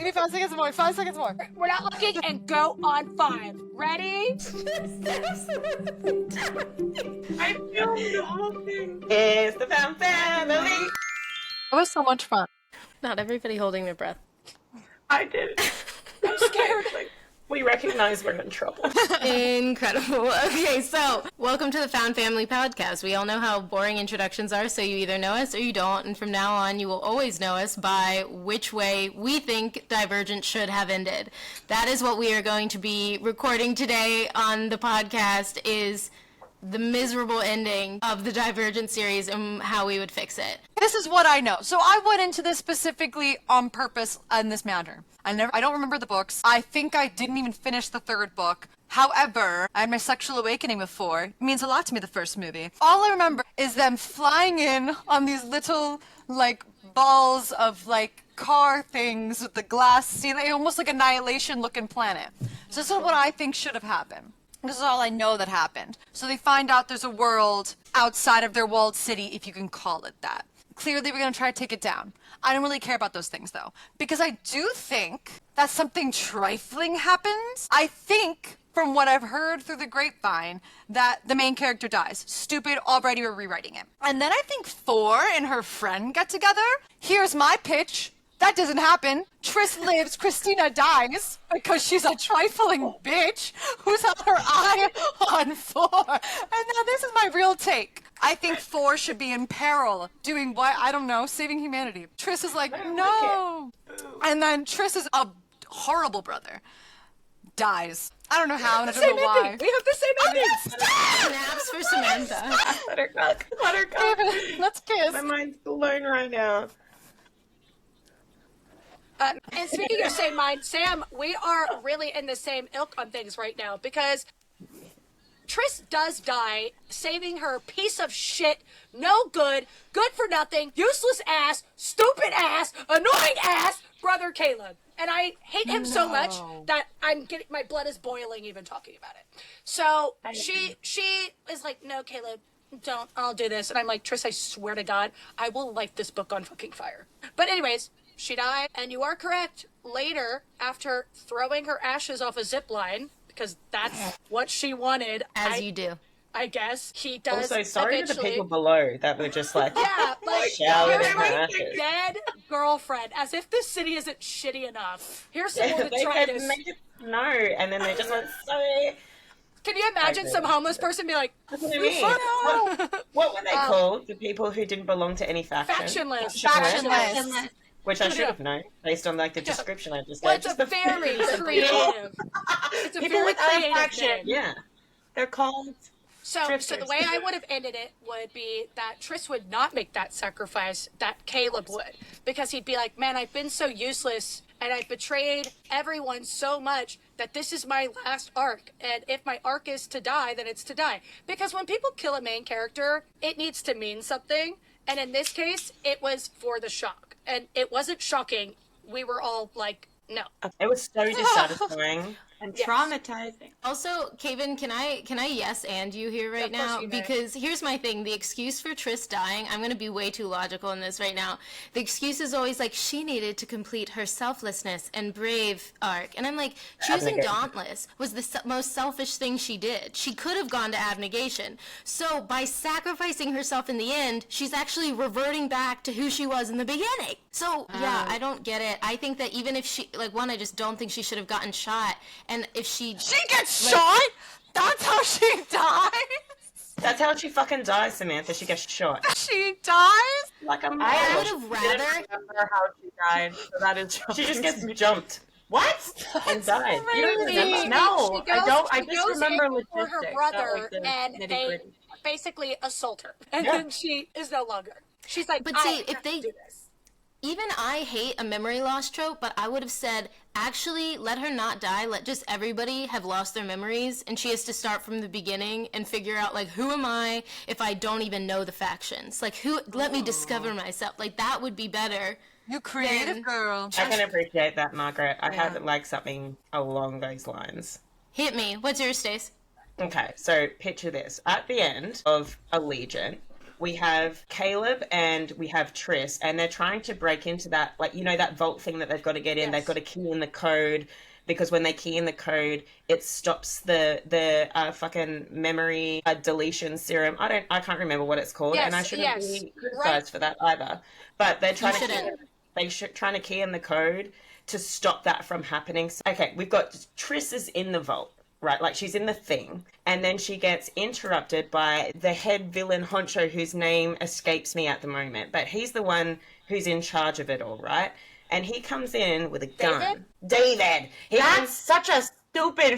me 5 seconds more. 5 seconds more. We're not looking and go on 5. Ready? I filmed the whole thing. It's the Found Family. It was so much fun. Not everybody holding their breath. I did. I'm scared. Like, we recognize we're in trouble. Incredible. Okay, so welcome to the Found Family podcast. We all know how boring introductions are, so you either know us or you don't, and from now on you will always know us by which way we think Divergent should have ended. That is what we are going to be recording today on the podcast, is the miserable ending of the Divergent series and how we would fix it. This is what I know. So I went into this specifically on purpose in this manner. I don't remember the books. I think I didn't even finish the 3rd book. However, I had my sexual awakening before. It means a lot to me, the first movie. All I remember is them flying in on these little, like, balls of, like, car things with the glass ceiling, almost like Annihilation-looking planet. So this is what I think should have happened. This is all I know that happened. So they find out there's a world outside of their walled city, if you can call it that. Clearly, we're going to try to take it down. I don't really care about those things, though, because I do think that something trifling happens. I think, from what I've heard through the grapevine, that the main character dies. Stupid, already we're rewriting it. And then I think 4 and her friend get together. Here's my pitch. That doesn't happen. Triss lives, Christina dies, because she's a trifling bitch who's had her eye on 4. And now this is my real take. I think 4 should be in peril, doing what? I don't know, saving humanity. Triss is like, no. And then Triss is a horrible brother. Dies. I don't know how, and I don't know why. We have the same ending. Snaps for Samantha. Let her go. Let her go. David, let's kiss. My mind's blown right now. And speaking of same mind, Sam, we are really in the same ilk on things right now, because Triss does die, saving her piece of shit, no good, good for nothing, useless ass, stupid ass, annoying ass, brother Caleb. And I hate him so much that my blood is boiling even talking about it. So she is like, no, Caleb, don't, I'll do this. And I'm like, Triss, I swear to God, I will light this book on fucking fire. But anyways, she died, and you are correct. Later, after throwing her ashes off a zipline, because that's what she wanted. You do. I guess he does. Also, sorry to the people below that were just like, yeah, like, showering here's in my ashes. dead girlfriend, as if this city isn't shitty enough. Here's some more They detritus. no, and then they just went, sorry. Can you imagine some homeless person be like, That's what I mean. What were they called? The people who didn't belong to any faction? Factionless. Which I should have known, based on like the description I just gave. Well, it's a very creative. It's a people very with creative faction. name. Yeah, they're called. So the way I would have ended it would be that Triss would not make that sacrifice that Caleb would, because he'd be like, man, I've been so useless and I've betrayed everyone so much that this is my last arc. And if my arc is to die, then it's to die. Because when people kill a main character, it needs to mean something. And in this case, it was for the shock. And it wasn't shocking. We were all like, no. It was so dissatisfying. And traumatizing. Also, Kaven, can I yes and you here right now? Because here's my thing. The excuse for Triss dying, I'm going to be way too logical in this right now. The excuse is always like, she needed to complete her selflessness and brave arc. And I'm like, choosing Dauntless was the most selfish thing she did. She could have gone to abnegation. So by sacrificing herself in the end, she's actually reverting back to who she was in the beginning. So, yeah, I don't get it. I think that even if she, like, one, I just don't think she should have gotten shot. And if she gets shot? That's how she dies? That's how she fucking dies, Samantha. She gets shot. She dies? Like a I would have rather. Remember how she died, so that is. She just gets jumped. What? And died. You don't remember? No, I don't. I just remember logistics. For her brother, and they basically assault her, and then she is no longer. She's like, but see, if they do this. Even I hate a memory loss trope, but I would have said, actually, let her not die. Let just everybody have lost their memories, and she has to start from the beginning and figure out, like, who am I if I don't even know the factions? Like, let me discover myself. Like, that would be better. You creative girl. I can appreciate that, Margaret. I had, like, something along those lines. Hit me. What's yours, Stace? Okay, so picture this. At the end of Allegiant, we have Caleb and we have Triss, and they're trying to break into that, like, you know, that vault thing that they've got to get in. They've got to key in the code, because when they key in the code, it stops the fucking memory deletion serum. I can't remember what it's called, and I shouldn't be criticized for that either. But they're trying to key in the code to stop that from happening. So, okay, we've got Triss is in the vault, right? Like, she's in the thing, and then she gets interrupted by the head villain honcho, whose name escapes me at the moment, but he's the one who's in charge of it all, right? And he comes in with a gun. David. That's such a stupid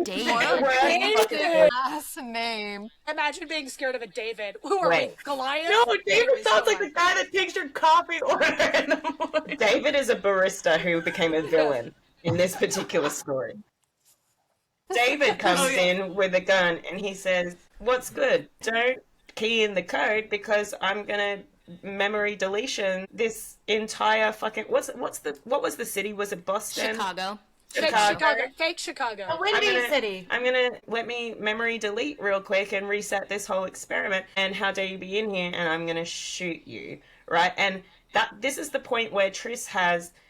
David. Last name. Imagine being scared of a David. Who are we, Goliath? No, David sounds like the guy that takes your coffee order in the morning. David is a barista who became a villain in this particular story. David comes in with a gun and he says, "What's good? Don't key in the code because I'm gonna memory deletion this entire fucking what was the city? Was it Boston? Chicago. Fake Chicago. A windy city. I'm gonna let me memory delete real quick and reset this whole experiment. And how dare you be in here? And I'm gonna shoot you, right?" And this is the point where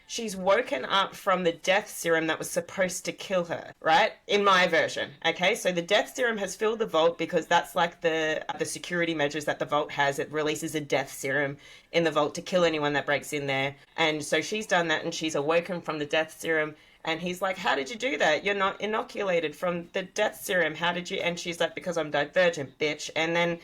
she's woken up from the death serum that was supposed to kill her, right? In my version, okay? So the death serum has filled the vault because that's like the security measures that the vault has. It releases a death serum in the vault to kill anyone that breaks in there. And so she's done that and she's awoken from the death serum. And he's like, "How did you do that? You're not inoculated from the death serum. How did you?" And she's like, "Because I'm Divergent, bitch." And then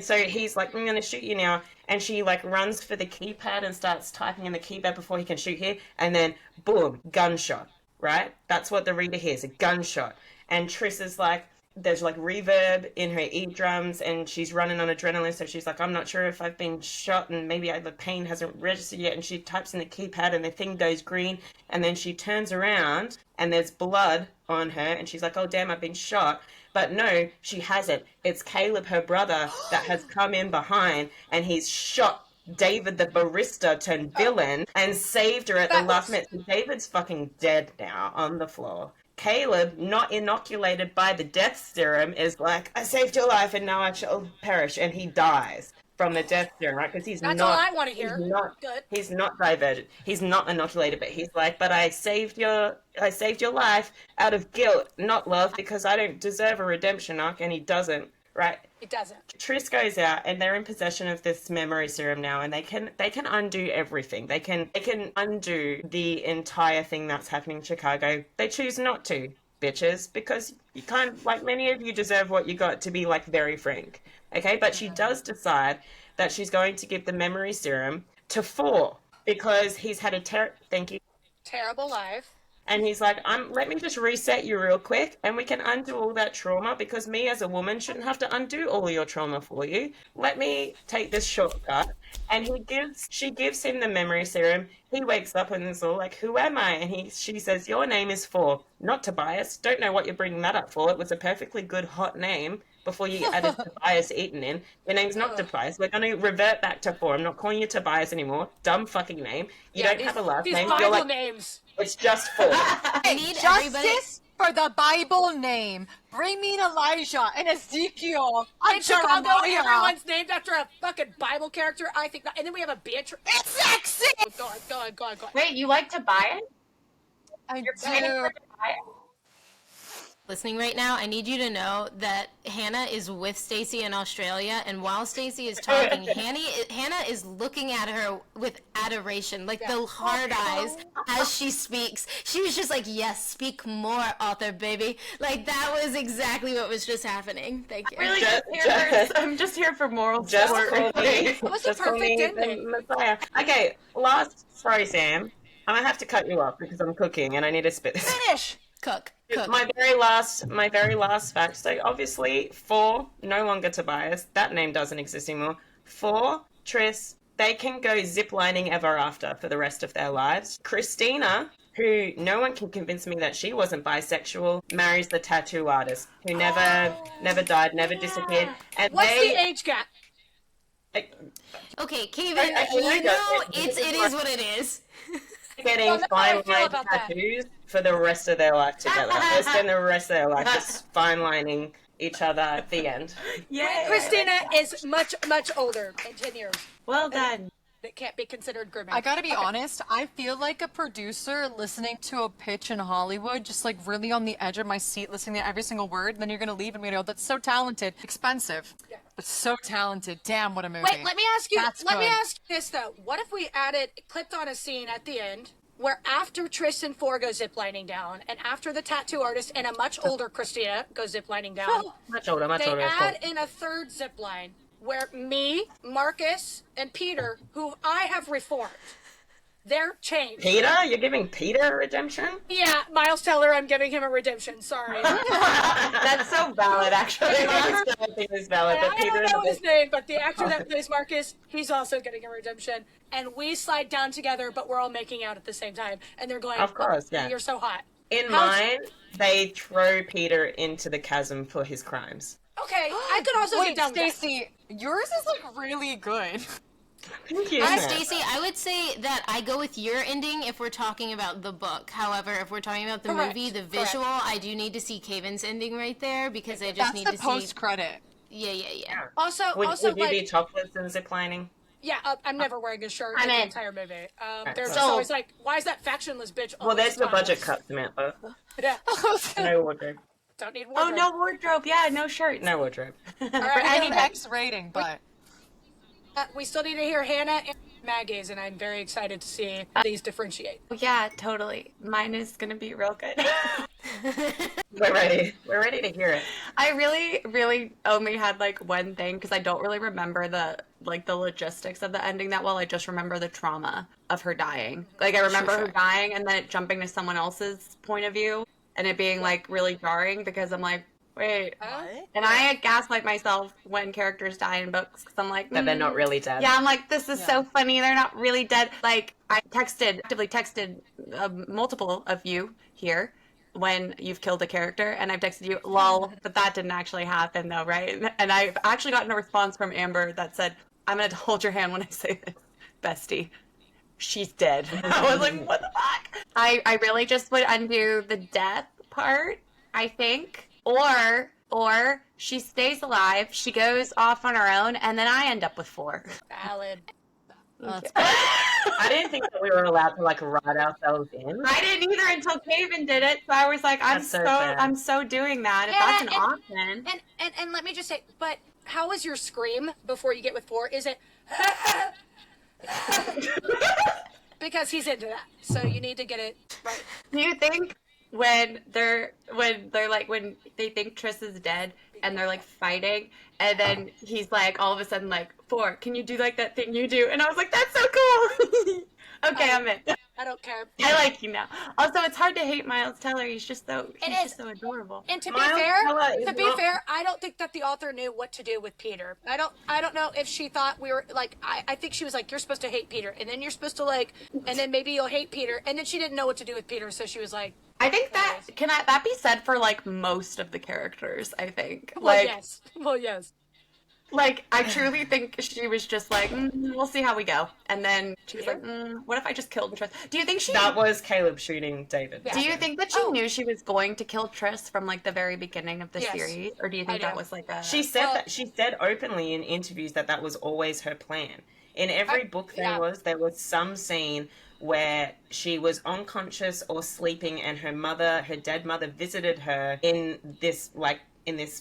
so he's like, "I'm gonna shoot you now." And she like runs for the keypad and starts typing in the keypad before he can shoot her. And then boom, gunshot, right? That's what the reader hears, a gunshot. And Triss is like, there's like reverb in her eardrums and she's running on adrenaline. So she's like, "I'm not sure if I've been shot and maybe the pain hasn't registered yet." And she types in the keypad and the thing goes green. And then she turns around and there's blood on her. And she's like, "Oh, damn, I've been shot." But no, she hasn't. It's Caleb, her brother, that has come in behind and he's shot David, the barista turned villain, and saved her at the last minute. So David's fucking dead now on the floor. Caleb, not inoculated by the death serum, is like, "I saved your life and now I shall perish." And he dies from the death serum, right? Because That's all I want to hear. He's not Divergent. He's not inoculated, but he's like, "But I saved your life out of guilt, not love, because I don't deserve a redemption arc." And he doesn't, right? It doesn't. Triss goes out and they're in possession of this memory serum now, and they can undo everything. They can undo the entire thing that's happening in Chicago. They choose not to, bitches, because you can't, like, many of you deserve what you got, to be like very frank. Okay, but she does decide that she's going to give the memory serum to 4 because he's had a terrible life. And he's like, let me just reset you real quick and we can undo all that trauma, because me as a woman shouldn't have to undo all your trauma for you. Let me take this shortcut. And she gives him the memory serum. He wakes up and is all like, "Who am I?" And she says, "Your name is 4, not Tobias. Don't know what you're bringing that up for. It was a perfectly good hot name before you added Tobias Eaton in. Your name's not Tobias. We're going to revert back to 4. I'm not calling you Tobias anymore. Dumb fucking name. You don't have a last name. These Bible names. It's just 4. Justice for the Bible name. Bring me Elijah and Ezekiel. In Chicago, everyone's named after a fucking Bible character. I think not. And then we have a Beatrice. It's sexy! Go on. Wait, you like Tobias? I You're planning do. for Tobias? Listening right now, I need you to know that Hannah is with Stacey in Australia, and while Stacey is talking, Hannah is looking at her with adoration, like the hard eyes as she speaks. She was just like, "Yes, speak more, author baby." Like, that was exactly what was just happening. Thank you. I'm just here for moral Just support. call me. That was a Just call perfect me ending. the Messiah. Okay, sorry, Sam. I'm gonna have to cut you off because I'm cooking and I need to spit this. Finish. Cook. My very last fact. So obviously, 4, no longer Tobias. That name doesn't exist anymore. 4, Triss. They can go ziplining ever after for the rest of their lives. Christina, who no one can convince me that she wasn't bisexual, marries the tattoo artist who never died, never disappeared. And What's the age gap? Okay, Kevin, it is what it is. Getting fine line tattoos for the rest of their life together. They spend the rest of their life just fine lining each other at the end. Yeah. Christina is much, much older in 10 years. Well done. That can't be considered grooming. I gotta be honest, I feel like a producer listening to a pitch in Hollywood, just like really on the edge of my seat, listening to every single word, and then you're gonna leave and you're gonna go, that's so talented. Expensive, but so talented. Damn, what a movie. Wait, let me ask you. That's Let me good. ask you this though. What if we clipped on a scene at the end where after Trish and Four go ziplining down, and after the tattoo artist and a much older Christina go ziplining down, Much older, much they older. add in a third zipline where me, Marcus, and Peter, who I have reformed, they're changed. Peter? You're giving Peter a redemption? Yeah, Miles Teller, I'm giving him a redemption. Sorry. That's so valid, actually. Peter's valid, And but I Peter don't is know a his bit... name, but the actor that plays Marcus, he's also getting a redemption. And we slide down together, but we're all making out at the same time. And they're going, Of course, "Oh, yeah. you're so hot." In How's- mine, they throw Peter into the chasm for his crimes. Okay, I could also Wait, get down with that. Stacey, yours is like really good. Thank you. Stacey, I would say that I go with your ending if we're talking about the book. However, if we're talking about the Correct, movie, the correct. visual, I do need to see Kaven's ending right there because I just That's need the to see. post-credit. Yeah. Also, Would also you be like, topless and ziplining? yeah, I'm never wearing a shirt I'm in the in. entire movie. They're just So- always like, why is that factionless bitch Well, always there's the budget topless? cut, Samantha. Yeah, No wardrobe. don't need Oh, wardrobe. no wardrobe. Yeah, no shirts. No wardrobe. All For right, any okay. X rating, but We still need to hear Hannah and Maggie's, and I'm very excited to see these differentiate. Yeah, totally. Mine is gonna be real good. We're ready. We're ready to hear it. I really only had like one thing because I don't really remember the logistics of the ending that well. I just remember the trauma of her dying. Like I remember her dying and then it jumping to someone else's point of view and it being like really jarring because I'm like, wait. And I gaslight myself when characters die in books because I'm like, That they're not really dead. yeah, I'm like, this is so funny. They're not really dead. Like, I actively texted multiple of you here when you've killed a character, and I've texted you, lol, but that didn't actually happen, though, right? And I've actually gotten a response from Amber that said, I'm going to hold your hand when I say this, bestie. She's dead. I was like, what the fuck? I really just would undo the death part, I think. Or she stays alive, she goes off on her own, and then I end up with 4. Valid. I didn't think that we were allowed to like write ourselves in. I didn't either until Caven did it, so I was like, That's so fair. I'm so doing that. If Yeah, that's an option. And let me just say, but how is your scream before you get with 4? Is it because he's into that, so you need to get it right. Do you think when they think Triss is dead and they're like fighting and then he's like all of a sudden like 4, can you do like that thing you do? And I was like, that's so cool. Okay, I'm in. I don't care. I like you now. Also, it's hard to hate Miles Teller. He's just so is. just so adorable. And to be Miles Teller is not- fair, I don't think that the author knew what to do with Peter. I don't know if she thought we were like. I think she was like, you're supposed to hate Peter, and then you're supposed to like, and then maybe you'll hate Peter, and then she didn't know what to do with Peter, so she was like, I think that that be said for like most of the characters, I think. well, Like yes, well, yes. Like, I truly think she was just like, we'll see how we go. And then she was like, what if I just killed Triss? Do you think she... That was Caleb shooting David. Do you think that she knew she was going to kill Triss from, like, the very beginning of the Yes. series? Or do you I think that do. was, like, a... She said that she said openly in interviews that that was always her plan. In every book there was some scene where she was unconscious or sleeping and her dead mother visited her in this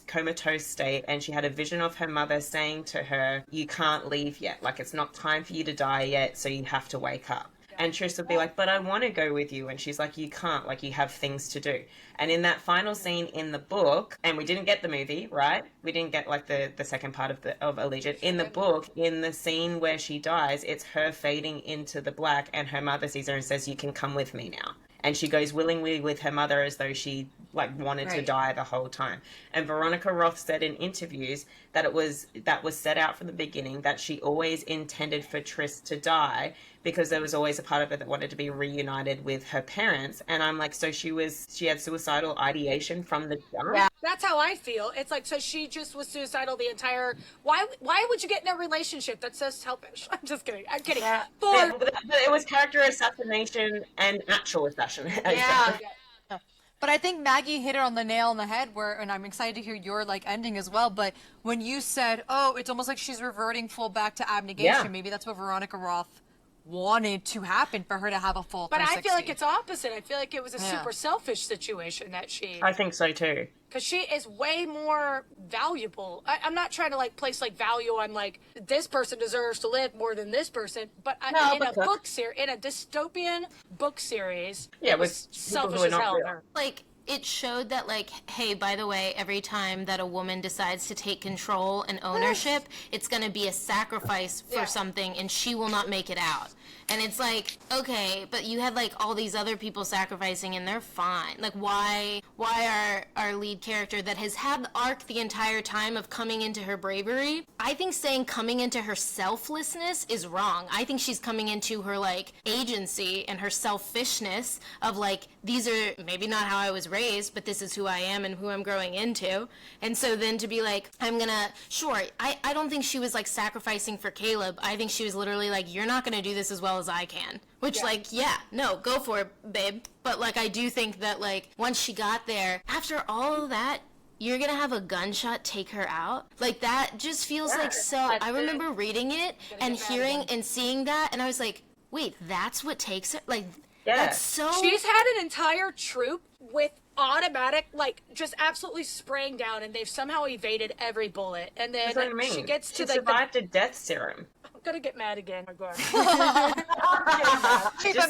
comatose state, and she had a vision of her mother saying to her, you can't leave yet, like it's not time for you to die yet, so you have to wake up. And Triss would be like, but I want to go with you. And she's like, you can't, like you have things to do. And in that final scene in the book, and we didn't get the movie, right? We didn't get like the second part of Allegiant. In the book, in the scene where she dies, it's her fading into the black and her mother sees her and says, you can come with me now. And she goes willingly with her mother as though she like wanted to die the whole time. And Veronica Roth said in interviews that that was set out from the beginning, that she always intended for Triss to die because there was always a part of her that wanted to be reunited with her parents. And I'm like, so she had suicidal ideation from the jump? Yeah. That's how I feel. It's like, so she just was suicidal the entire... Why would you get in a relationship that's so selfish? I'm just kidding. I'm kidding. Yeah. But it was character assassination and actual assassination. Yeah. But But I think Maggie hit it on the nail on the head and I'm excited to hear your like ending as well, but when you said, oh, it's almost like she's reverting full back to abnegation, maybe that's what Veronica Roth wanted to happen for her to have a full 360. But I feel like it's opposite. I feel like it was a super selfish situation that she... I think so too. Because she is way more valuable. I'm not trying to like place like value on like this person deserves to live more than this person, but in a book series, in a dystopian book series, it was selfish as hell. Like, it showed that, like, hey, by the way, every time that a woman decides to take control and ownership, it's going to be a sacrifice for something, and she will not make it out. And it's like, okay, but you had, like, all these other people sacrificing, and they're fine. Like, why our lead character that has had the arc the entire time of coming into her bravery, I think saying coming into her selflessness is wrong. I think she's coming into her, like, agency and her selfishness of, like, these are maybe not how I was raised, but this is who I am and who I'm growing into. And so then to be like, I don't think she was, like, sacrificing for Caleb. I think she was literally like, you're not going to do this as well as I can. Which, no, go for it, babe. But, like, I do think that, like, once she got there, after all of that, you're gonna have a gunshot take her out? Like, that just feels like so... I remember reading it and hearing and seeing that, and I was like, wait, that's what takes her? Like, that's so... She's had an entire troop with automatic, like, just absolutely spraying down, and they've somehow evaded every bullet. And then she gets to, she survived a death serum. I'm gonna get mad again. But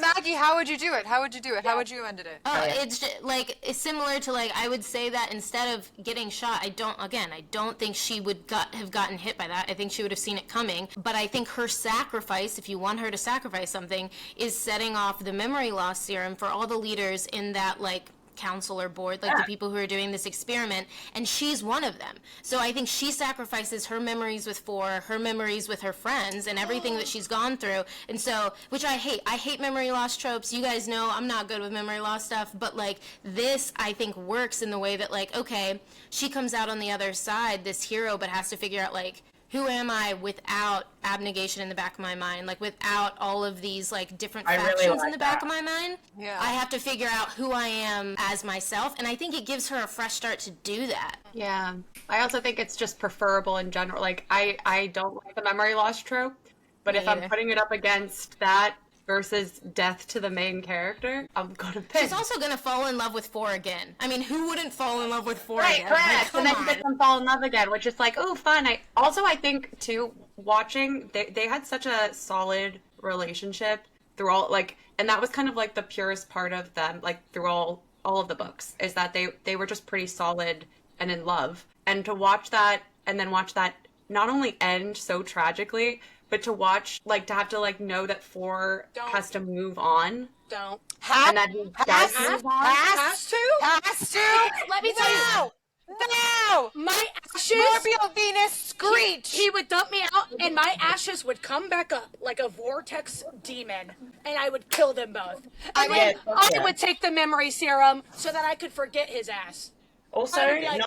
Maggie, how would you do it? How would you do it? How would you ended it? It's just, like, it's similar to, like, I would say that instead of getting shot, I don't think she would have gotten hit by that. I think she would have seen it coming. But I think her sacrifice, if you want her to sacrifice something, is setting off the memory loss serum for all the leaders in that, like, council or board, like the people who are doing this experiment, and she's one of them. So I think she sacrifices her memories with her memories with her friends, and everything that she's gone through. And so, which I hate memory loss tropes. You guys know I'm not good with memory loss stuff, but like this, I think works in the way that, like, okay, she comes out on the other side, this hero, but has to figure out, like, who am I without abnegation in the back of my mind? Like, without all of these, like, different factions in the back of my mind? Yeah. I have to figure out who I am as myself, and I think it gives her a fresh start to do that. Yeah. I also think it's just preferable in general. Like, I don't like the memory loss trope, but if I'm putting it up against that versus death to the main character, I'm gonna pick. She's also gonna fall in love with 4 again. I mean, who wouldn't fall in love with 4 again? Correct. Like, and then get them fall in love again, which is like, oh, fun. I think too, watching, they had such a solid relationship through all, like, and that was kind of like the purest part of them, like, through all of the books, is that they were just pretty solid and in love. And to watch that, and then watch that not only end so tragically, but to watch, like, to have to, like, know that 4 has to move on. And that he does move on. Has to? Let me tell you. No! My ashes... Scorpio Venus screech! He would dump me out, and my ashes would come back up like a vortex demon, and I would kill them both. And then I would take the memory serum so that I could forget his ass. Also, like,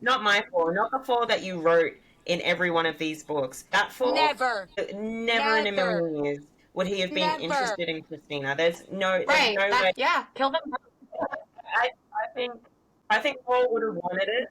not my 4, not the 4 that you wrote in every one of these books. That 4... Never in a million years would he have been interested in Christina. There's no way. Yeah, kill them. I think Paul would have wanted it.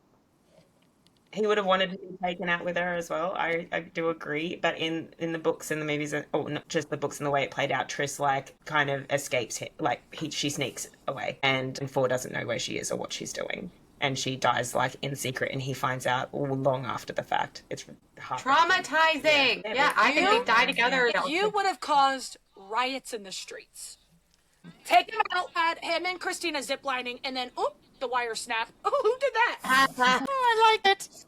He would have wanted to be taken out with her as well. I do agree. But in the books and the movies, not just the books and the way it played out, Triss, like, kind of escapes him. Like, she sneaks away. And 4 doesn't know where she is or what she's doing. And she dies, like, in secret, and he finds out long after the fact. It's traumatizing. Yeah, I think they die together. You would have caused riots in the streets. Take him out, had him and Christina ziplining, and then, the wire snap. Oh, who did that? I like it.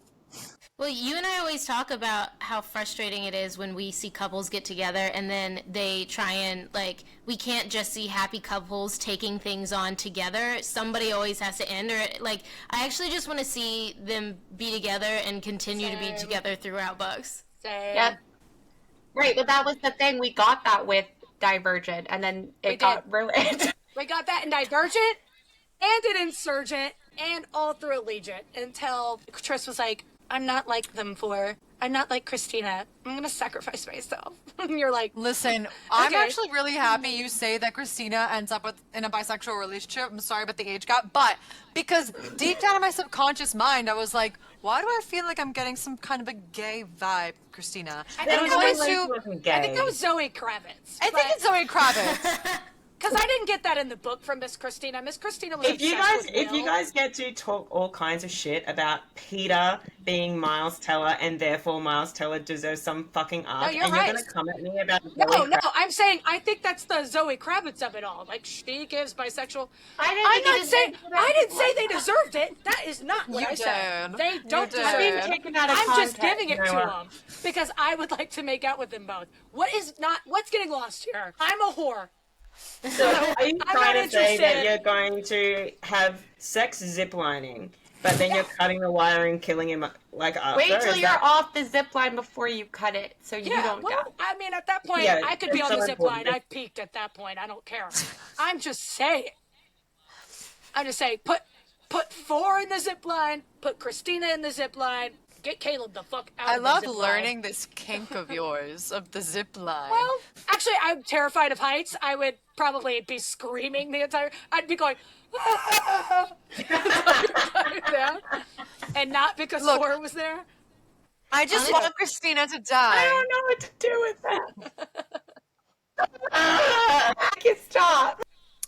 Well, you and I always talk about how frustrating it is when we see couples get together and then they try and, like, we can't just see happy couples taking things on together. Somebody always has to end, or, like, I actually just want to see them be together and continue to be together throughout books. Yeah. Right, but that was the thing. We got that with Divergent, and then it got ruined. We got that in Divergent, and in Insurgent, and all through Allegiant, until Triss was like, I'm not like them for. I'm not like Christina. I'm gonna sacrifice myself. And you're like, Listen, I'm Okay. actually really happy you say that Christina ends up in a bisexual relationship. I'm sorry about the age gap, but because deep down in my subconscious mind, I was like, why do I feel like I'm getting some kind of a gay vibe, Christina? I And think I'm that going was, to. I think that was Zoe Kravitz. I think it's Zoe Kravitz. Because I didn't get that in the book from Miss Christina. Miss Christina was If you obsessed guys, with if you Will. guys get to talk all kinds of shit about Peter being Miles Teller and therefore Miles Teller deserves some fucking arc, you're and right. you're gonna come at me about No, I'm saying I think that's the Zoe Kravitz of it all. Like she gives bisexual. I didn't say they deserved it. That is not what I said. did. They You don't did. deserve Being it. taken out of I'm just context. giving it You know to what? them because I would like to make out with them both. What's getting lost here? I'm a whore. So are you I'm trying not to say that interested. you're going to have sex ziplining, but then you're cutting the wire and killing him like after? Wait till Is you're that- off the zip line before you cut it, so you Yeah, don't die. well, I mean, at that point, Yeah, I could be it's on so the zip line. important. I've peaked at that point. I don't care. I'm just saying. Put 4 in the zip line. Put Christina in the zip line. Get Caleb the fuck out I of the love zip line. learning this kink of yours, of the zip line. Well, actually, I'm terrified of heights. I would probably be screaming the entire. I'd be going, down, and not because Look. 4 was there. I just want Christina to die. I don't know what to do with that. I can stop.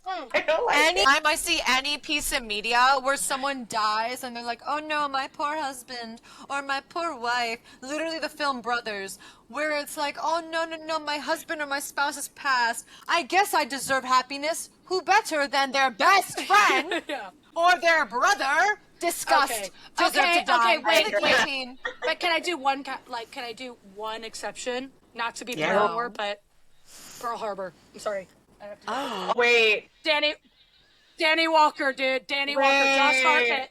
I don't like it. Anytime I see any piece of media where someone dies and they're like, oh no, my poor husband or my poor wife, literally the film Brothers, where it's like, oh no, my husband or my spouse has passed. I guess I deserve happiness. Who better than their best friend Yeah. or their brother? Disgust. Okay. Deserve Okay, to die. okay, wait, Really wait. guillotine. But can I do one exception? Not to be Yeah. Pearl Harbor, but Pearl Harbor. I'm sorry. I have to. Oh. Wait. Danny Walker, dude. Danny Walker. Josh Hartnett.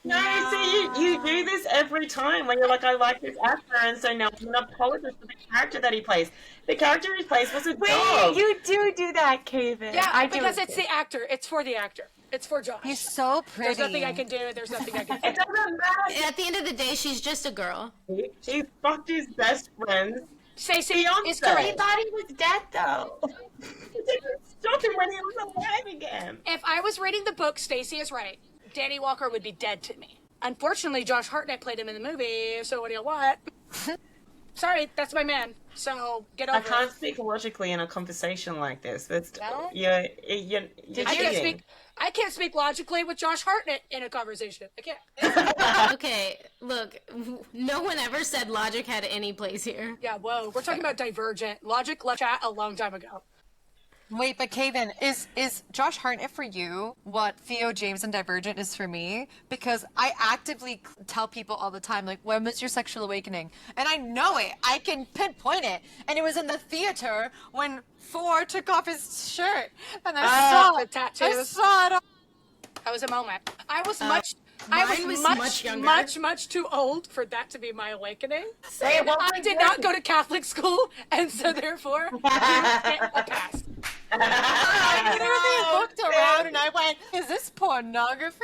No, see, you do this every time when you're like, I like this actor, and so now I'm gonna apologize for the character that he plays. The character he plays was a dog. You do that, Kaven. Yeah, I do because it it's too. the actor. It's for the actor. It's for Josh. He's so pretty. There's nothing I can do. There's nothing I can It do. doesn't matter. At the end of the day, she's just a girl. He fucked his best friends. Stacey Beyonce. is He correct. thought he was dead, though. He didn't stop him when he was alive again. If I was reading the book, Stacey is right. Danny Walker would be dead to me. Unfortunately, Josh Hartnett played him in the movie, so what do you want? Sorry, that's my man. So get over I can't it. speak logically in a conversation like this. That's No? you're I can't speak logically with Josh Hartnett in a conversation. I can't. Okay, look, no one ever said logic had any place here. Yeah, whoa. We're talking about Divergent. Logic left chat a long time ago. Wait, but Kaven, is Josh Hartnett for you what Theo James and Divergent is for me? Because I actively tell people all the time, like, when was your sexual awakening? And I know it. I can pinpoint it. And it was in the theater when Thor took off his shirt. And I saw the it. I tattoos. saw it. That was a moment. I was mine was much much, younger. much too old for that to be my awakening. Wait, what I was did yours? not go to Catholic school, and so therefore, you get a pass. I literally looked around and I went, is this pornography?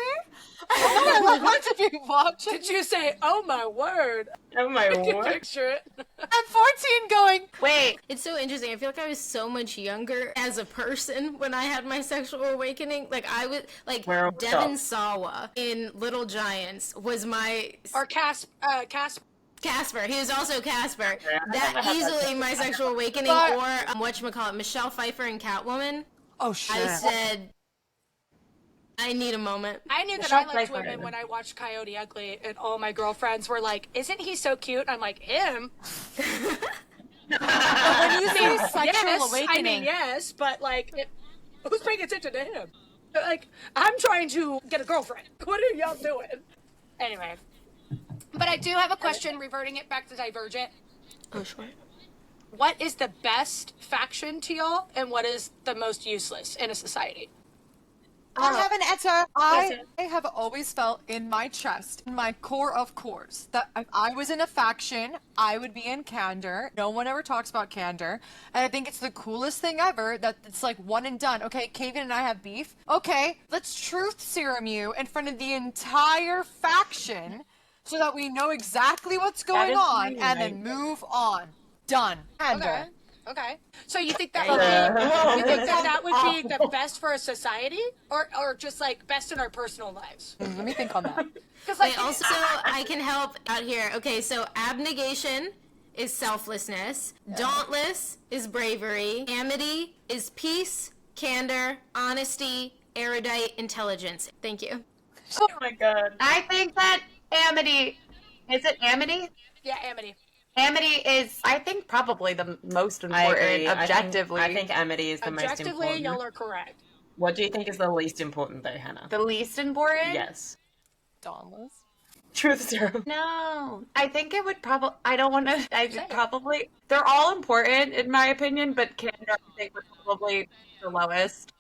What did you watch? Did you say, "Oh my word"? Oh my I can word. picture it. I'm 14 going, Wait, It's so interesting. I feel like I was so much younger as a person when I had my sexual awakening. Like I was like Where are we Devon at? Sawa in Little Giants was my Or Casper. Casper. He was also Casper. Yeah, I That never had that. easily my sexual awakening. But- Or whatchamacallit, Michelle Pfeiffer in Catwoman. oh shit. I said, I need a moment. I knew that Michelle I liked Pfeiffer. women when I watched Coyote Ugly, and all my girlfriends were like, "Isn't he so cute?" I'm like, "Him." When you say sexual Yes, awakening, I mean yes, but like, who's paying attention to him? Like, I'm trying to get a girlfriend. What are y'all doing? Anyway, but I do have a question. Reverting it back to Divergent. Oh, sure. What is the best faction to y'all, and what is the most useless in a society? I have an answer. I Yes, have always felt in my chest, in my core of cores, that if I was in a faction, I would be in candor. No one ever talks about candor. And I think it's the coolest thing ever that it's like one and done. Okay, Kaven and I have beef. Okay, let's truth serum you in front of the entire faction so that we know exactly what's That going is on really and then nice. move on. Done. Okay. Okay. So you think that Yeah. you think that would be the best for a society, or just like best in our personal lives? Let me think on that. Because like Wait, also, I can help out here. Okay, so abnegation is selflessness. Dauntless is bravery. Amity is peace, candor, honesty, erudite, intelligence. Thank you. Oh my god. I think that Amity, is it Amity? yeah, Amity. Amity is, I think, probably the most I important agree. objectively. I think Amity is the most Objectively, important. y'all are correct. What do you think is the least important, though, Hannah? the least important. Yes. Dauntless. Truth serum. No, I think it would probably. I don't want to. I probably. They're all important in my opinion, but candor I think would probably be the lowest.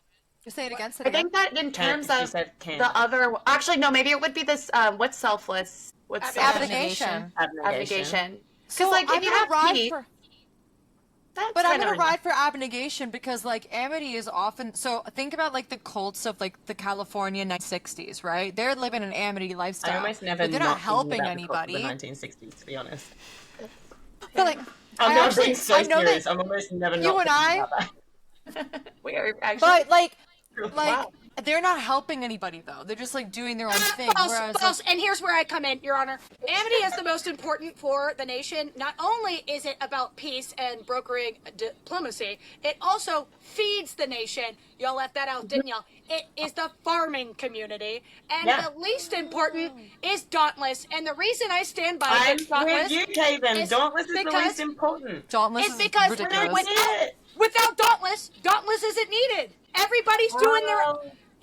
Just say it again. Say it I again. think that in terms She of said can. the other. Actually, no. Maybe it would be this. What's selfless? What's Abnegation. Abnegation. So like, I'm if you gonna have ride peace, for. that's But I'm kind of gonna enough. ride for abnegation because like amity is often so think about like the cults of like the California 1960s, right? They're living an amity lifestyle. I almost never But they're not not helping thinking about anybody. the 1960s, to be honest. But like I'm I not actually being so I know serious. that I'm almost never you not and thinking I- about that. We are actually. but like Wow. they're not helping anybody though. They're just like doing their own thing. False, Whereas false. And here's where I come in, Your Honor. Amity is the most important for the nation. Not only is it about peace and brokering diplomacy, it also feeds the nation. Y'all left that out, didn't y'all? It is the farming community. And Yeah. the least important is Dauntless. And the reason I stand by I'm Dauntless with you, Kaven. is Dauntless is the because- least important. Dauntless it's is because ridiculous. without Dauntless, Dauntless isn't needed. Everybody's doing their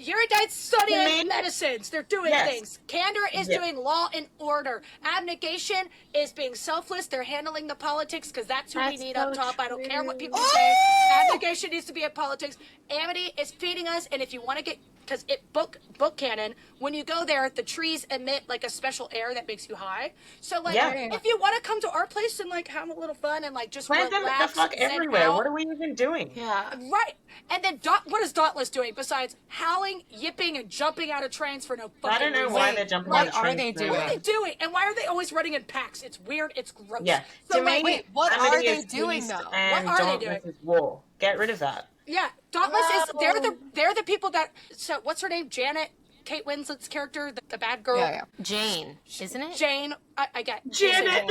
Eurydites studying me? medicines. They're doing Yes. things. Candor is Yeah. doing law and order. Abnegation is being selfless. They're handling the politics because that's who we That's need so up top. I don't care what true. people say. Abnegation needs to be in politics. Amity is feeding us, and if you want to get, because it book canon, when you go there, the trees emit like a special air that makes you high. So like, Yeah. if you want to come to our place and like have a little fun and like just Plant them the relax, fuck zen everywhere. out, What are we even doing? Yeah. right. And then what is Dauntless doing besides howling, yipping, and jumping out of trains for no fucking I don't know reason? why Wait, they're jumping what on are trains they now. doing? What are they doing? And why are they always running in packs? It's weird. It's gross. Yeah. So To like, me, wait, what Amity are they is doing, peace though? And What are they Dauntless doing? is war. Get rid of that. yeah, Dauntless is they're the people that. So what's her name? Janet, Kate Winslet's character, the bad girl. Yeah. Jane, isn't it? Jane. I get Janet.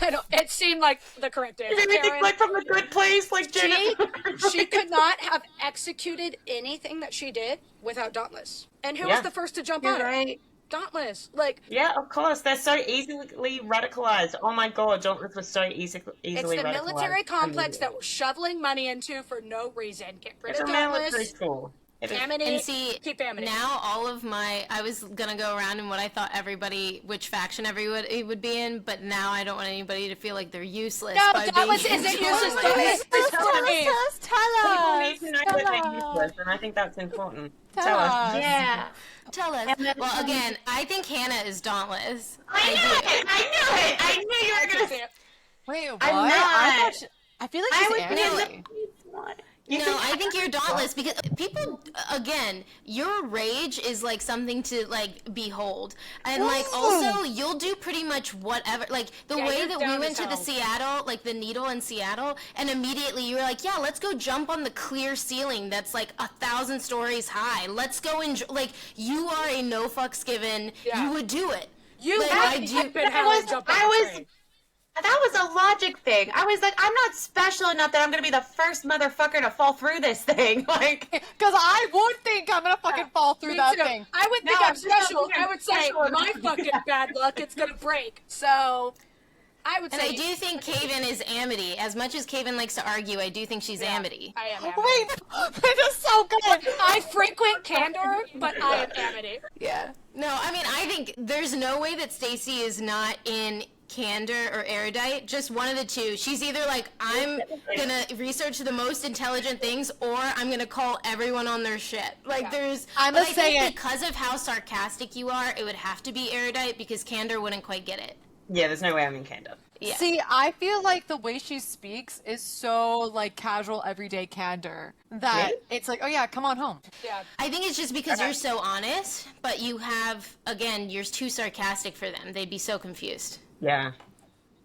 I don't. It seemed like the correct answer. Anything Karen. like from the good place, like Janet. She could not have executed anything that she did without Dauntless. And who was Yeah. the first to jump You're on it? right. Dauntless. Like, Yeah, of course. They're so easily radicalized. Oh my god, Dauntless was so easily it's radicalized. the military complex that immediately. we're shoveling money into for no reason. Get rid It's of a military Dauntless. school. It is. Amity. And see, keep Amity. now all of I was gonna go around and what I thought which faction everybody would be in, but now I don't want anybody to feel like they're useless. No, by Dauntless being isn't joined. useless. Dauntless is funny. People need to know that they're useless, and I think that's important. Tell us. Yeah. Tell us. Well, again, I think Hannah is dauntless. I knew it. I knew you were gonna. Wait, what? I'm not. I feel like I she's would be in Amity. the peace one. No, I think you're dauntless because people, again, your rage is like something to like behold, and like also you'll do pretty much whatever. Like the Yeah, way you're that we down went as to the hell. Seattle, like the Needle in Seattle, and immediately you were like, yeah, let's go jump on the clear ceiling that's like 1,000 stories high. Let's go enjoy. Like you are a no fucks given. Yeah. You would do it. You Like, have I do- been howling, jump on the train. That was a logic thing. I was like, I'm not special enough that I'm gonna be the first motherfucker to fall through this thing. Like, Because I would think I'm gonna fucking fall through Me that too. thing. I would think No, I'm special. no, I would say special. my fucking bad luck, it's gonna break. So, I would And say I do think Kaven is Amity. As much as Kaven likes to argue, I do think she's Amity. I am Amity. Wait, that is so good. I frequent Candor, but I am Amity. Yeah. No, I mean, I think there's no way that Stacy is not in Candor or Erudite. Just one of the two. She's either like, I'm gonna research the most intelligent things, or I'm gonna call everyone on their shit. Like, there's. I'ma but I say think it. because of how sarcastic you are, it would have to be Erudite because Candor wouldn't quite get it. Yeah, there's no way I'm in candor. Yeah. See, I feel like the way she speaks is so like casual, everyday candor that Me? it's like, oh yeah, come on home. Yeah. I think it's just because you're so honest, but you have, again, you're too sarcastic for them. They'd be so confused. Yeah.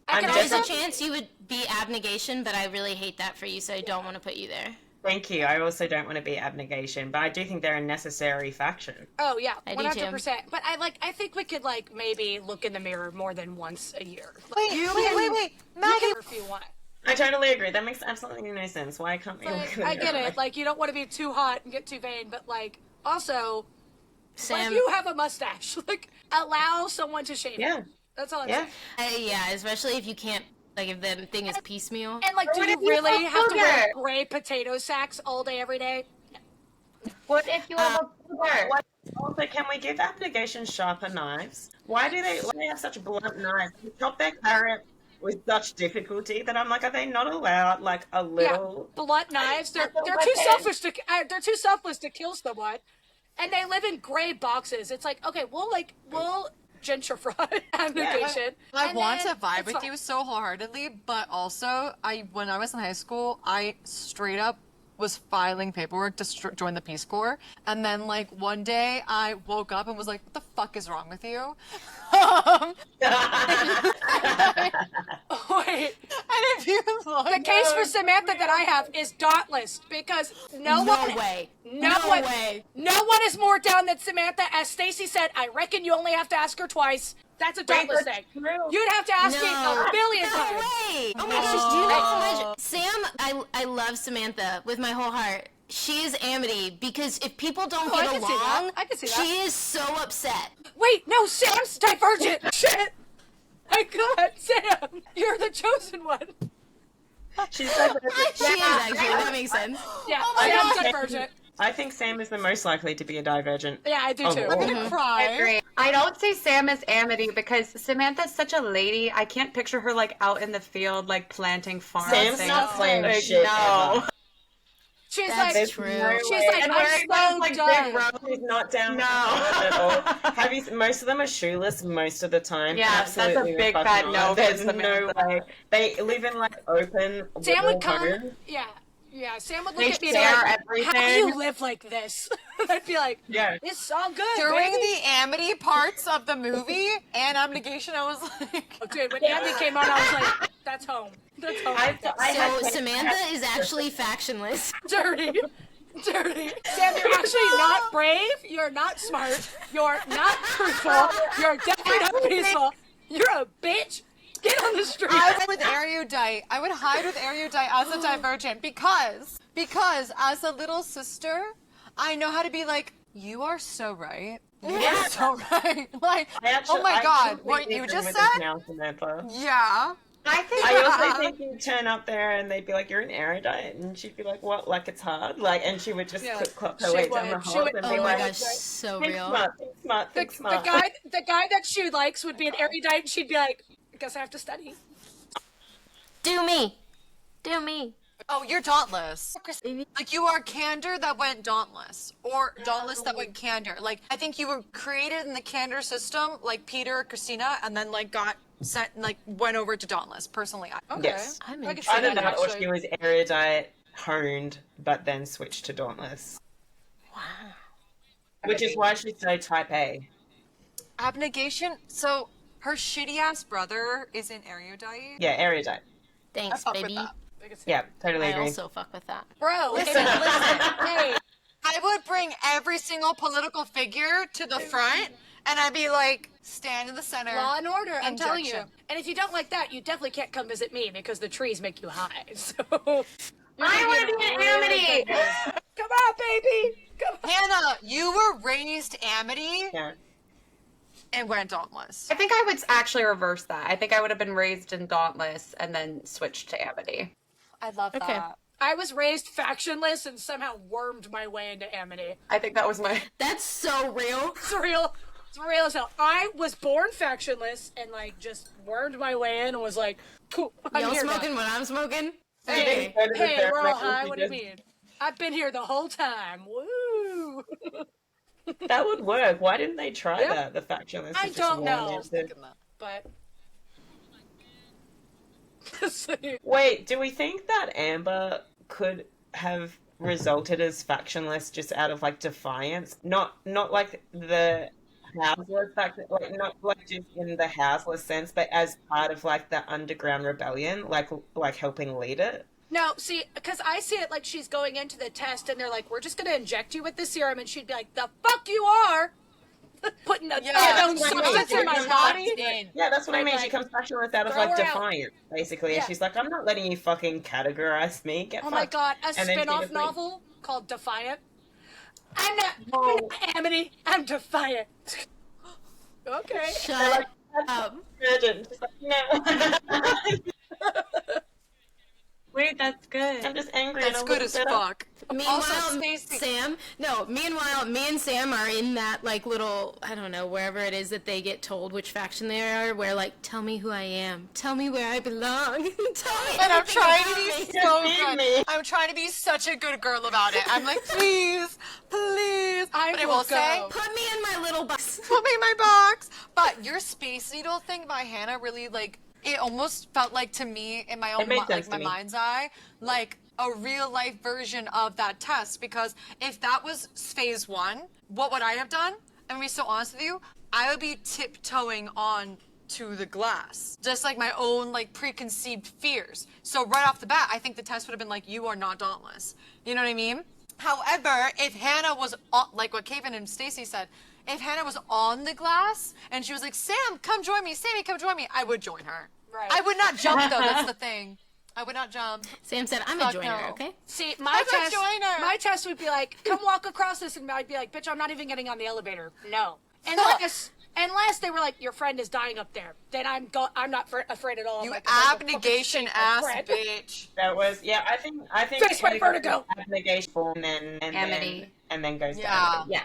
I can There's also a chance you would be abnegation, but I really hate that for you, so I don't want to put you there. Thank you. I also don't want to be abnegation, but I do think they're a necessary faction. Oh yeah, I do too. 100%. But I think we could like maybe look in the mirror more than once a year. Wait, You Maggie. can if you want. I totally agree. That makes absolutely no sense. Why can't we look Like, in the I get mirror? it. Like you don't want to be too hot and get too vain, but like also, Sam, like you have a mustache. Like allow someone to shave Yeah. it. That's all I'm Yeah. saying. yeah, especially if you can't, like, if the thing is piecemeal. And like, do What you if you really have have to wear booger? gray potato sacks all day every day? What if you have a booger? Also, can we give abnegation sharper knives? Why do they have such blunt knives? They chop their carrot with such difficulty that I'm like, are they not allowed like a little? Yeah, blunt knives. They're That's a too weapon. selfish to they're too selfless to kill someone, and they live in gray boxes. It's like okay, we'll gentrify abnegation. I and want then to vibe it's with fine. you so wholeheartedly, but also when I was in high school, I straight up was filing paperwork to join the Peace Corps, and then like one day I woke up and was like, "What the fuck is wrong with you?" Wait, And if you look, the case for Samantha that I have is dauntless because no one is more down than Samantha. As Stacy said, I reckon you only have to ask her twice. That's a dauntless that's thing. true. You'd have to ask me No. a billion No times. way! Oh my gosh, do you know how much... Sam, I love Samantha with my whole heart. She is Amity because if people don't I get can see that. along, I can see that. she is so upset. Wait, no, Sam's Divergent. Shit. My God, Sam, you're the chosen one. She's like, She is actually, that makes sense. Yeah, my Sam's God. Divergent. I think Sam is the most likely to be a divergent. Yeah, I do of too. all. I'm gonna cry. Agree. I don't see Sam as Amity because Samantha's such a lady. I can't picture her like out in the field, like planting farms. Sam's and- not playing like, shit. No. ever. She's That's like, true. she's way. like, And I'm wearing so those, like, done. big robes. She's not down No. at all. Have you? Most of them are shoeless most of the time. Yeah, that's a Absolutely big fucking fat not. no for There's no Samantha. way. They live in like open. Sam little would come. homes. Yeah. Sam would They look at me and be share like, "How do everything." you live like this?" I'd be like, Yeah. "It's all good." During baby. the Amity parts of the movie and abnegation, I was like, Oh, dude, when Andy came on, I was like, "That's home. That's home." So Samantha is actually factionless. dirty. Dirty. Sam, you're actually not brave. You're not smart. You're not truthful. You're definitely not peaceful. You're a bitch. Get on the street. I would with erudite. I would hide with erudite as a divergent because as a little sister, I know how to be like, you are so right. You are so right. Like, oh my God, what you just said? Now, Samantha. Yeah. I think I also think you'd turn up there and they'd be like, "You're an erudite," and she'd be like, "What? Like it's hard?" Like, and she would just Yeah. clap her She way would. down the She hall would. and Oh be my like, gosh, so "Think real. smart, think smart, think The smart." guy that she likes would be an erudite, and she'd be like, "I guess I have to study." Do me. Do me. Oh, you're dauntless. Like you are candor that went dauntless, or dauntless that went candor. Like I think you were created in the candor system, like Peter or Christina, and then like got sent, like went over to dauntless. Personally, Okay. Yes. I'm I can intrigued. see Either that that, or actually. she was erudite, honed, but then switched to dauntless, Wow. which is why she's so type A. abnegation. So her shitty ass brother is in erudite. Yeah, erudite. Thanks, fuck with baby. that. I can see Yeah, totally I agree. also fuck with that. Bro, Listen, listen. Hey, I would bring every single political figure to the front, and I'd be like, stand in the center. Law and order, I'm telling you. Injection. And if you don't like that, you definitely can't come visit me because the trees make you high. So I want to be an Amity. come on, baby. Come on. Hannah, you were raised Amity Yeah. and went dauntless. I think I would actually reverse that. I think I would have been raised in Dauntless and then switched to Amity. I love Okay. that. I was raised factionless and somehow wormed my way into Amity. I think that was my. That's so real. It's real. It's real as hell. I was born factionless and like just wormed my way in and was like, cool. I'm Y'all here now. smoking what I'm smoking? Hey, Go to the hey, we're all therapist, high. you What do you just- mean? I've been here the whole time. Woo! That would work. Why didn't they try Yeah. that? The factionless. I is just don't more know. intensive. But Wait, do we think that Amber could have resulted as factionless just out of like defiance? Not like the houseless faction, like not like just in the houseless sense, but as part of like the underground rebellion, like helping lead it. No, see, because I see it like she's going into the test and they're like, we're just going to inject you with the serum. And she'd be like, the fuck you are? Putting a unknown substance in my body. Yeah, that's what I mean. She comes factionless out of like Throw her defiance, basically. Yeah. And she's like, I'm not letting you fucking categorize me. Get Oh my fucked. god, a And then she spin-off just, like, novel called Defiant. I'm not Amity, I'm Defiant. Okay. Shut up. Divergent. Just like, no. Wait, that's good. I'm just angry. That's and a good little as bitter. fuck. Meanwhile, Also, Stacey, meanwhile, me and Sam are in that, like, little, I don't know, wherever it is that they get told which faction they are, where, like, tell me who I am. Tell me where I belong. Tell me and I'm everything trying to about be me. so Feed good. me. I'm trying to be such a good girl about it. I'm like, please, please. I But I will will say, go. Put me in my little box. put me in my box. But your Space Needle thing by Hannah really, like, it almost felt like to me in my own made like sense my to me. mind's eye, like a real life version of that test. Because if that was phase one, what would I have done? I'm gonna be so honest with you, I would be tiptoeing on to the glass, just like my own like preconceived fears. So right off the bat, I think the test would have been like, you are not dauntless. You know what I mean? However, if Hannah was on, like what Kaven and Stacey said, if Hannah was on the glass and she was like, Sam, come join me, Sammy, come join me, I would join her. Right. I would not jump though, that's the thing. I would not jump. Sam said, I'm a Fuck joiner, no. okay? See, I'm my a test, joiner. my test would be like, come walk across this, and I'd be like, bitch, I'm not even getting on the elevator. No. Unless they were like, your friend is dying up there, then I'm not afraid at all. I'm You like, I'm gonna abnegation fucking save my ass friend. bitch. That was I think Face my Katie goes vertigo. to abnegation Amity. and then goes to Yeah. Amity. Yeah.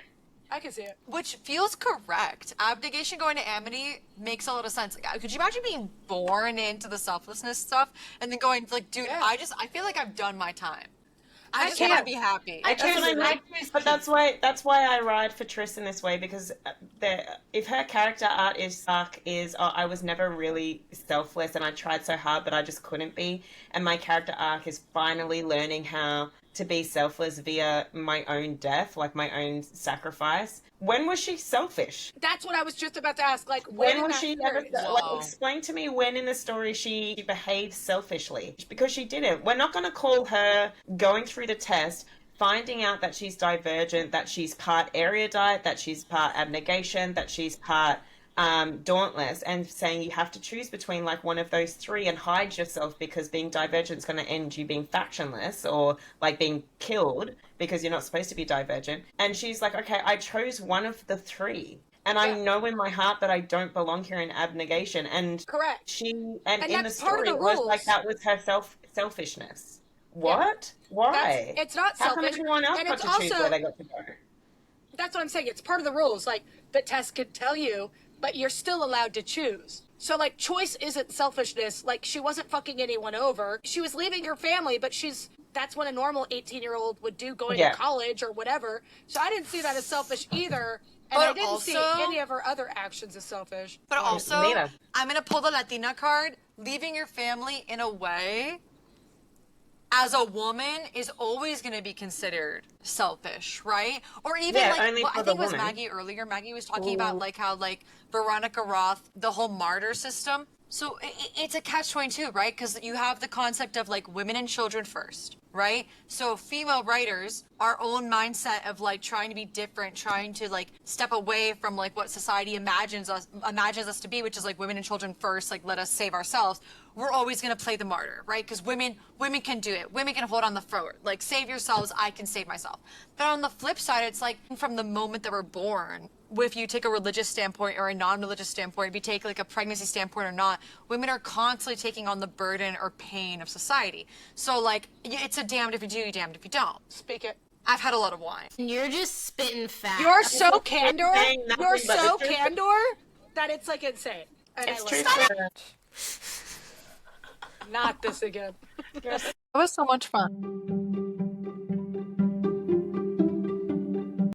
I can see it. Which feels correct. Abnegation going to Amity makes a lot of sense. Like, could you imagine being born into the selflessness stuff and then going like, dude, Yeah. I feel like I've done my time. I just can't. want to be happy. I That's what I choose. mean. But that's why I ride for Triss in this way, because if her character arc is I was never really selfless and I tried so hard but I just couldn't be, and my character arc is finally learning how to be selfless via my own death, like my own sacrifice. When was she selfish? That's what I was just about to ask. Like, When in was that she ever series? Whoa. explain to me when in the story she behaved selfishly? Because she didn't. We're not going to call her going through the test, finding out that she's divergent, that she's part erudite, that she's part abnegation, that she's part dauntless, and saying you have to choose between like one of those three and hide yourself because being divergent is going to end you being factionless or like being killed because you're not supposed to be divergent. And she's like, okay, I chose one of the three. And I know in my heart that I don't belong here in abnegation. And Correct. she in the that's part of story the was rules. like that was her selfishness. What? Why? It's not How come selfish. everyone else And got it's to choose also- where they got to go? That's what I'm saying. It's part of the rules. Like, the test could tell you, but you're still allowed to choose. So, like, choice isn't selfishness. Like, she wasn't fucking anyone over. She was leaving her family, but that's what a normal 18-year-old would do going to college or whatever. So I didn't see that as selfish either. And But I didn't see also- any of her other actions as selfish. But also, neither. I'm going to pull the Latina card. Leaving your family in a way as a woman is always going to be considered selfish, right? Or even Yeah, like, only well, for I the think it was woman. Maggie earlier. Maggie was talking about like how like Veronica Roth, the whole martyr system. So it's a catch-22, right? Because you have the concept of like women and children first, right? So female writers, our own mindset of like trying to be different, trying to like step away from like what society imagines us to be, which is like women and children first, like let us save ourselves. We're always gonna play the martyr, right? Because women can do it. Women can hold on the fort. Like save yourselves, I can save myself. But on the flip side, it's like from the moment that we're born, if you take a religious standpoint or a non-religious standpoint, if you take like a pregnancy standpoint or not, women are constantly taking on the burden or pain of society. So like, it's a damned if you do, damned if you don't. Speak it. I've had a lot of wine. You're just spitting facts. You're so candor. saying nothing You're but so the truth. candor that it's like insane. And It's I true. love it. Not this again. It was so much fun.